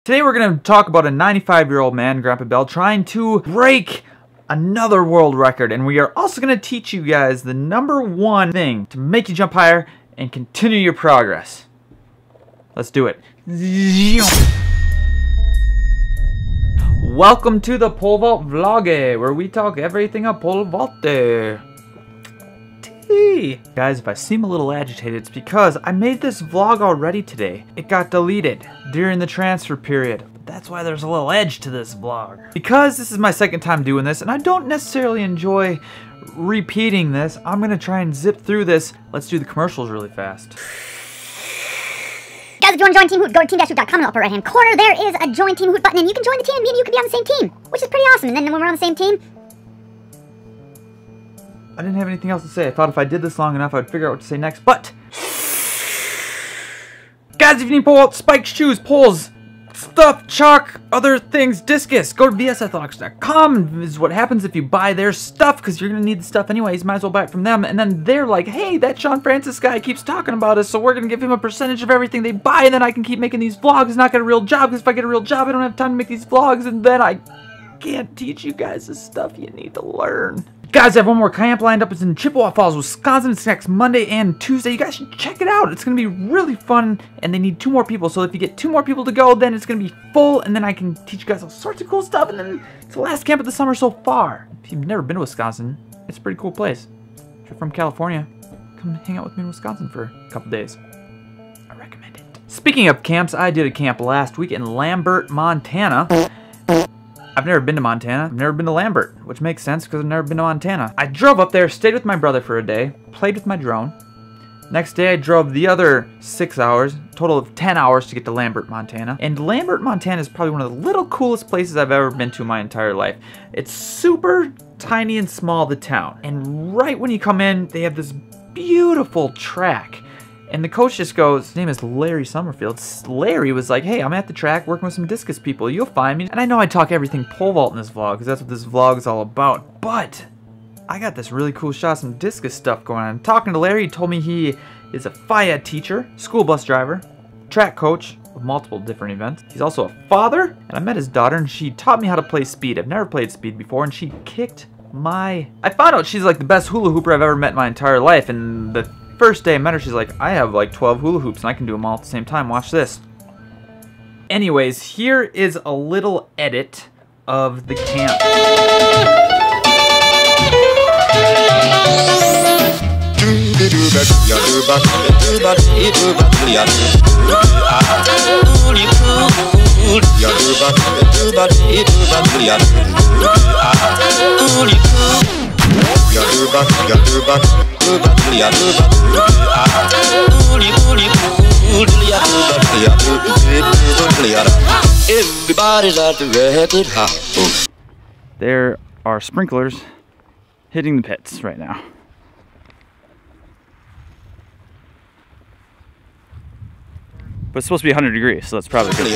Today we're going to talk about a 95-year-old man, Grandpa Bell, trying to break another world record. And we are also going to teach you guys the #1 thing to make you jump higher and continue your progress. Let's do it. Welcome to the pole vault vlog, where we talk everything a pole vault. Guys, if I seem a little agitated, it's because I made this vlog already today. It got deleted during the transfer period. That's why there's a little edge to this vlog. Because this is my second time doing this, and I don't necessarily enjoy repeating this, I'm gonna try and zip through this. Let's do the commercials really fast. Guys, if you want to join Team Hoot, go to team-hoot.com in the upper right-hand corner. There is a Join Team Hoot button, and you can join the team, and me and you can be on the same team, which is pretty awesome. And then when we're on the same team... I didn't have anything else to say. I thought if I did this long enough, I'd figure out what to say next, but... Guys, if you need pole vault, spikes, shoes, poles, stuff, chalk, other things, discus, go to vsathletics.com. This is what happens if you buy their stuff, because you're going to need the stuff anyways. Might as well buy it from them. And then they're like, hey, that Shawn Francis guy keeps talking about us, so we're going to give him a percentage of everything they buy, and then I can keep making these vlogs and not get a real job, because if I get a real job, I don't have time to make these vlogs, and then I can't teach you guys the stuff you need to learn. Guys, I have one more camp lined up. It's in Chippewa Falls, Wisconsin. It's next Monday and Tuesday. You guys should check it out. It's going to be really fun, and they need 2 more people. So if you get 2 more people to go, then it's going to be full, and then I can teach you guys all sorts of cool stuff, and then it's the last camp of the summer so far. If you've never been to Wisconsin, it's a pretty cool place. If you're from California, come hang out with me in Wisconsin for a couple days. I recommend it. Speaking of camps, I did a camp last week in Lambert, Montana. I've never been to Montana. I've never been to Lambert, which makes sense because I've never been to Montana. I drove up there, stayed with my brother for a day, played with my drone. Next day I drove the other 6 hours, total of 10 hours to get to Lambert, Montana. And Lambert, Montana is probably one of the little coolest places I've ever been to in my entire life. It's super tiny and small, the town. And right when you come in, they have this beautiful track. And the coach just goes, his name is Larry Summerfield. Larry was like, hey, I'm at the track working with some discus people. You'll find me. And I know I talk everything pole vault in this vlog because that's what this vlog is all about. But I got this really cool shot, some discus stuff going on. Talking to Larry, he told me he is a FIAD teacher, school bus driver, track coach of multiple different events. He's also a father. And I met his daughter, and she taught me how to play speed. I've never played speed before, and she kicked my... I found out she's like the best hula hooper I've ever met in my entire life. And the first day I met her, she's like, I have like 12 hula hoops and I can do them all at the same time. Watch this. Anyways, here is a little edit of the camp. Everybody's at the record house. There are sprinklers hitting the pits right now. But it's supposed to be 100 degrees, so that's probably good.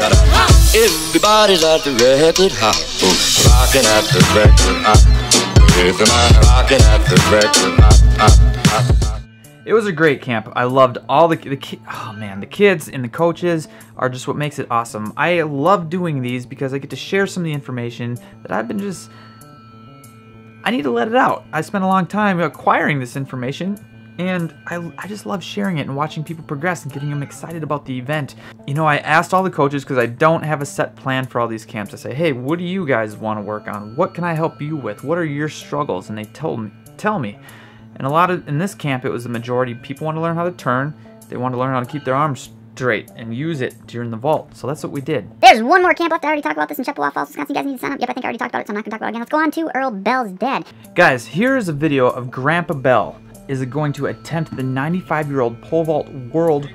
Everybody's at the record house. Rocking at the record house. Rocking at the record house. It was a great camp. I loved all the kids and the coaches are just what makes it awesome. I love doing these because I get to share some of the information that I've been just... I need to let it out. I spent a long time acquiring this information, and I just love sharing it and watching people progress and getting them excited about the event. You know, I asked all the coaches because I don't have a set plan for all these camps. I say, hey, what do you guys want to work on? What can I help you with? What are your struggles? And they tell me. And in this camp, it was the majority. People want to learn how to turn. They want to learn how to keep their arms straight and use it during the vault. So that's what we did. There's one more camp left. I already talked about this in Chippewa Falls, Wisconsin. You guys need to sign up. Yep, I think I already talked about it, so I'm not going to talk about it again. Let's go on to Earl Bell's dad. Guys, here's a video of Grandpa Bell is going to attempt the 95-year-old pole vault world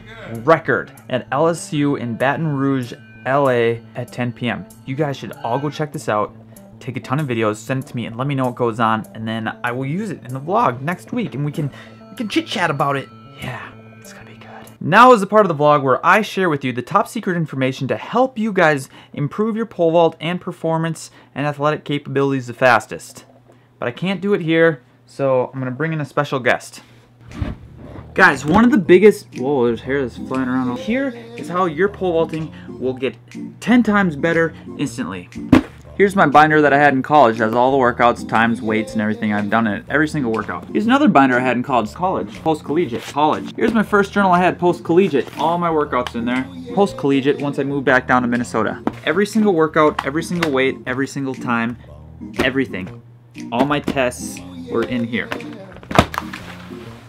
record at LSU in Baton Rouge, LA at 10 p.m. You guys should all go check this out. Take a ton of videos, send it to me, and let me know what goes on, and then I will use it in the vlog next week, and we can chit-chat about it. Yeah, it's gonna be good. Now is the part of the vlog where I share with you the top secret information to help you guys improve your pole vault and performance and athletic capabilities the fastest. But I can't do it here, so I'm gonna bring in a special guest. Guys, one of the biggest, whoa, there's hair that's flying around. Here is how your pole vaulting will get 10 times better instantly. Here's my binder that I had in college. It has all the workouts, times, weights, and everything. I've done it every single workout. Here's another binder I had in college, post-collegiate, college. Here's my first journal I had, post-collegiate. All my workouts in there. Post-collegiate, once I moved back down to Minnesota. Every single workout, every single weight, every single time, everything. All my tests were in here.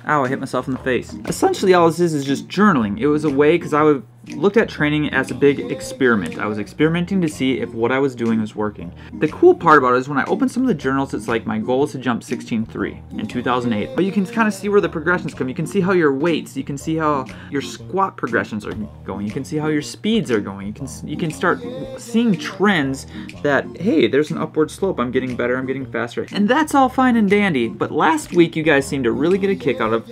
Ow, I hit myself in the face. Essentially, all this is just journaling. It was a way, because I looked at training as a big experiment. I was experimenting to see if what I was doing was working. The cool part about it is when I open some of the journals, it's like my goal is to jump 16.3 in 2008. But you can kind of see where the progressions come. You can see how your weights, you can see how your squat progressions are going. You can see how your speeds are going. You can start seeing trends that, hey, there's an upward slope. I'm getting better, I'm getting faster. And that's all fine and dandy. But last week, you guys seemed to really get a kick out of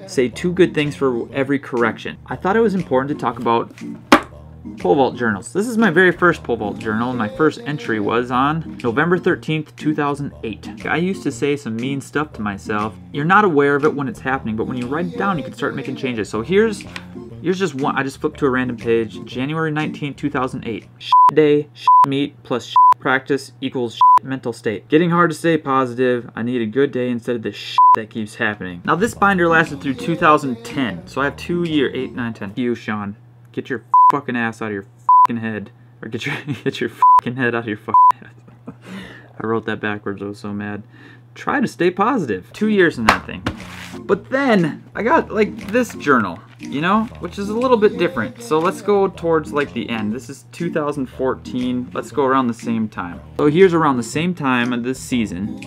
say 2 good things for every correction. I thought it was important to talk about pole vault journals. This is my very first pole vault journal, and my first entry was on November 13th, 2008. I used to say some mean stuff to myself. You're not aware of it when it's happening, but when you write it down, you can start making changes. So here's just one. I just flipped to a random page. January 19th, 2008. Day, meet plus practice equals mental state. Getting hard to stay positive. I need a good day instead of the that keeps happening. Now this binder lasted through 2010, so I have 2 years, 8, 9, 10. You, Shawn, get your fucking ass out of your fucking head, or get your fucking head out of your fucking head. I wrote that backwards. I was so mad. Try to stay positive. 2 years in that thing. But then I got like this journal, you know, which is a little bit different. So let's go towards like the end. This is 2014. Let's go around the same time. So here's around the same time of this season,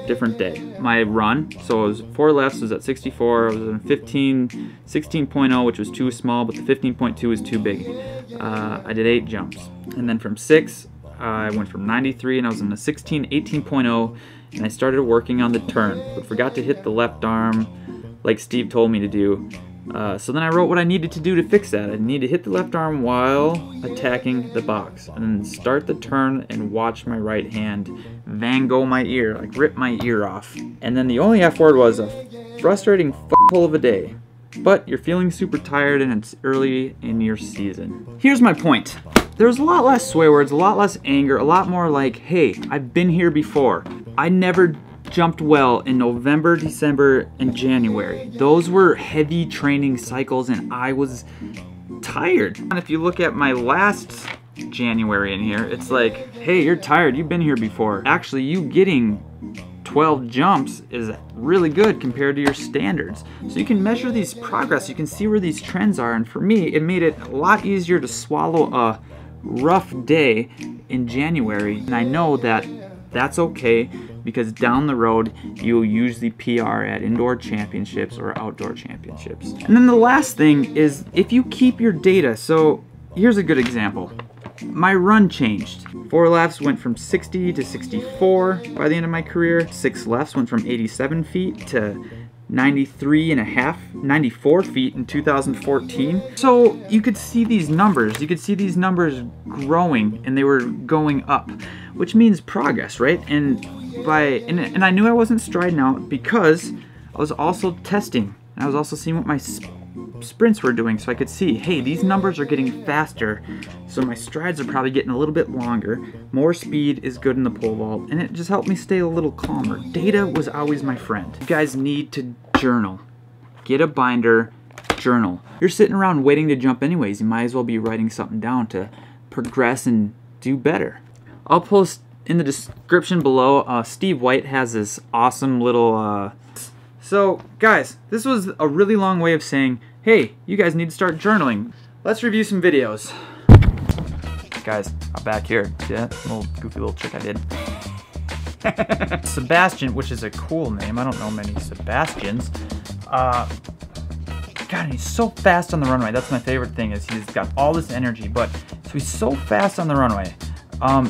different day. My run, so it was 4 lefts, was at 64. I was in 16.0, which was too small, but the 15.2 was too big. I did 8 jumps. And then from 6, I went from 93 and I was in the 18.0, and I started working on the turn, but forgot to hit the left arm like Steve told me to do. So then I wrote what I needed to do to fix that. I need to hit the left arm while attacking the box, and then start the turn and watch my right hand Van Gogh my ear, like rip my ear off. And then the only F word was a frustrating f***hole of a day. But you're feeling super tired and it's early in your season. Here's my point. There's a lot less swear words, a lot less anger, a lot more like, hey, I've been here before. I never jumped well in November, December, and January. Those were heavy training cycles and I was tired. And if you look at my last January in here, it's like, hey, you're tired, you've been here before. Actually, you getting 12 jumps is really good compared to your standards. So you can measure these progress, you can see where these trends are, and for me, it made it a lot easier to swallow a rough day in January, and I know that that's okay because down the road you'll usually PR at indoor championships or outdoor championships. And then the last thing is if you keep your data. So here's a good example. My run changed. 4 lefts went from 60 to 64 by the end of my career. 6 lefts went from 87 feet to 94 feet in 2014. So you could see these numbers. You could see these numbers growing, and they were going up, which means progress, right? And I knew I wasn't striding out because I was also testing, and I was also seeing what my sprints were doing, so I could see, hey, these numbers are getting faster, so my strides are probably getting a little bit longer. More speed is good in the pole vault, and it just helped me stay a little calmer. Data was always my friend. You guys need to journal. Get a binder, journal. You're sitting around waiting to jump anyways. You might as well be writing something down to progress and do better. I'll post in the description below. Steve White has this awesome little So guys, this was a really long way of saying, hey, you guys need to start journaling. Let's review some videos. Guys, I'm back here. See that little goofy little trick I did? Sebastian, which is a cool name. I don't know many Sebastians. God, he's so fast on the runway. That's my favorite thing, is he's got all this energy, but so he's so fast on the runway.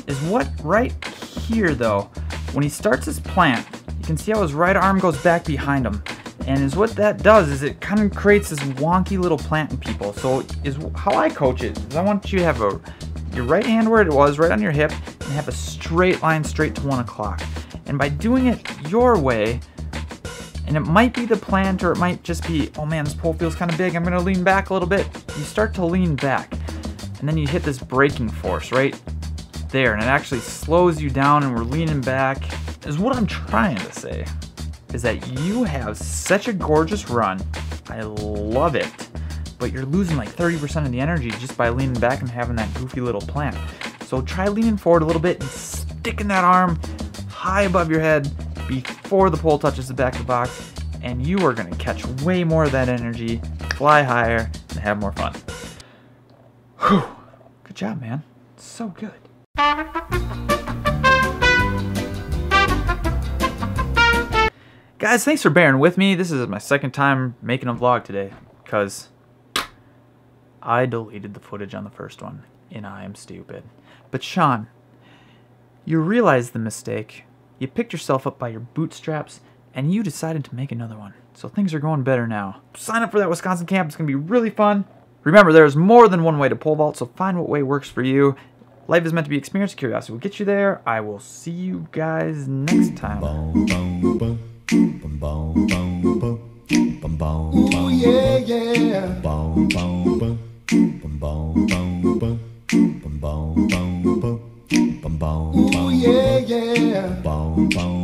Is what right here though, when he starts his plant, you can see how his right arm goes back behind him. And is what that does is it kind of creates this wonky little plant in people. So is how I coach it is I want you to have your right hand where it was, right on your hip, and have a straight line straight to 1 o'clock. And by doing it your way And it might be the plant, or it might just be, oh man, this pole feels kind of big, I'm gonna lean back a little bit. You start to lean back, and then you hit this braking force right there, and it actually slows you down, and we're leaning back. Is what I'm trying to say, is that you have such a gorgeous run. I love it, but you're losing like 30% of the energy just by leaning back and having that goofy little plant. So try leaning forward a little bit and sticking that arm high above your head before the pole touches the back of the box, and you are gonna catch way more of that energy, fly higher, and have more fun. Whew. Good job, man. So good. Guys, thanks for bearing with me. This is my second time making a vlog today because I deleted the footage on the first one, and I am stupid. But Shawn, you realized the mistake. You picked yourself up by your bootstraps, and you decided to make another one. So things are going better now. Sign up for that Wisconsin camp. It's going to be really fun. Remember, there's more than one way to pole vault, so find what way works for you. Life is meant to be experienced. Curiosity will get you there. I will see you guys next time. Ooh, yeah, yeah. Ooh, yeah, yeah.